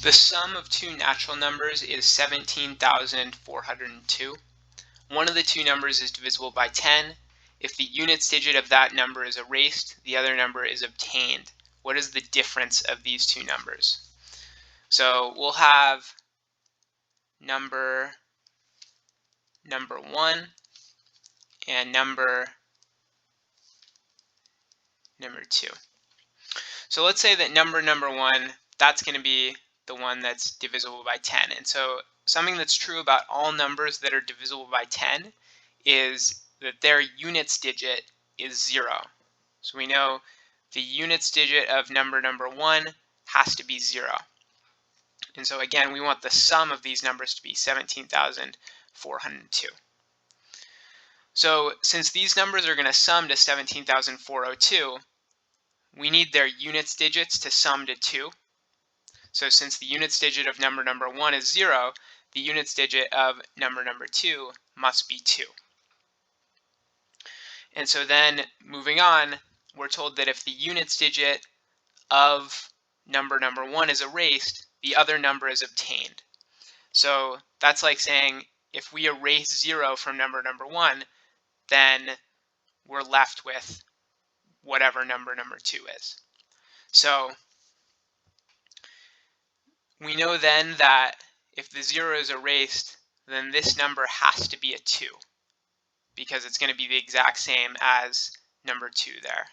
The sum of two natural numbers is 17,402. One of the two numbers is divisible by 10. If the units digit of that number is erased, the other number is obtained. What is the difference of these two numbers? So we'll have number 1 and number 2. So let's say that number 1, that's going to be the one that's divisible by 10. And so something that's true about all numbers that are divisible by 10 is that their units digit is 0. So we know the units digit of number 1 has to be 0. And so again, we want the sum of these numbers to be 17,402. So since these numbers are going to sum to 17,402, we need their units digits to sum to 2. So since the units digit of number 1 is 0, the units digit of number 2 must be 2. And so then moving on, we're told that if the units digit of number 1 is erased, the other number is obtained. So that's like saying if we erase 0 from number 1, then we're left with whatever number 2 is. So we know then that if the 0 is erased, then this number has to be a 2, because it's going to be the exact same as number 2 there.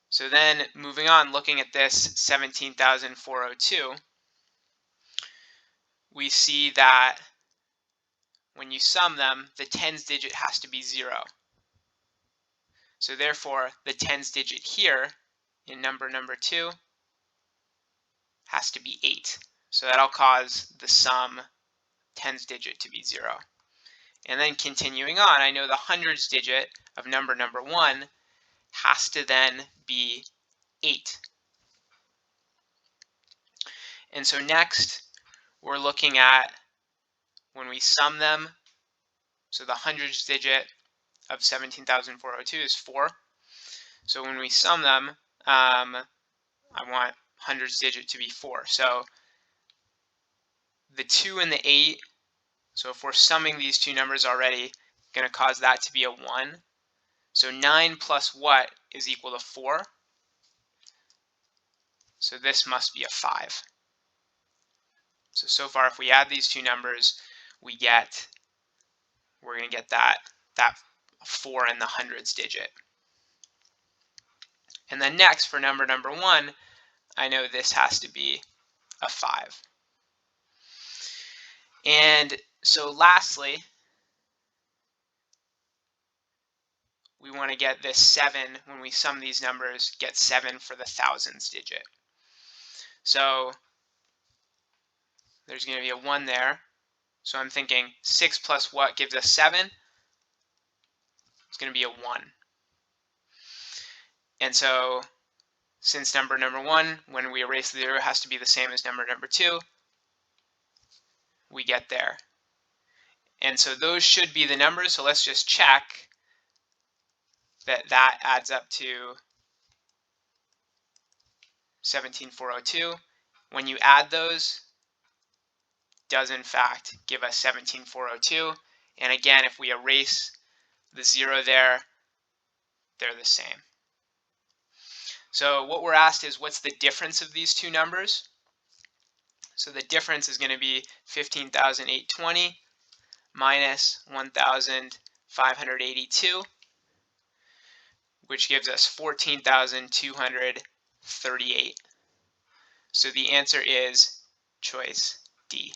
So then moving on, looking at this 17,402, we see that when you sum them, the tens digit has to be 0. So therefore, the tens digit here in number 2 has to be 8. So that'll cause the sum tens digit to be 0. And then continuing on, I know the hundreds digit of number 1 has to then be 8. And so next, we're looking at when we sum them. So the hundreds digit of 17,402 is 4. So when we sum them, I want hundreds digit to be 4. So the 2 and the 8, so if we're summing these two numbers already, going to cause that to be a 1. So 9 plus what is equal to 4? So this must be a 5. So far, if we add these two numbers, we're going to get that 4 in the hundreds digit. And then next, for number 1, I know this has to be a 5. And so lastly, we want to get this 7, when we sum these numbers, get 7 for the thousands digit. So there's going to be a 1 there. So I'm thinking 6 plus what gives us 7? It's going to be a 1. And so since number 1, when we erase the 0, has to be the same as number 2, we get there. And so those should be the numbers. So let's just check that adds up to 17,402. When you add those, does in fact give us 17,402. And again, if we erase the 0 there, they're the same. So what we're asked is, what's the difference of these two numbers? So the difference is going to be 15,820 minus 1,582, which gives us 14,238. So the answer is choice D.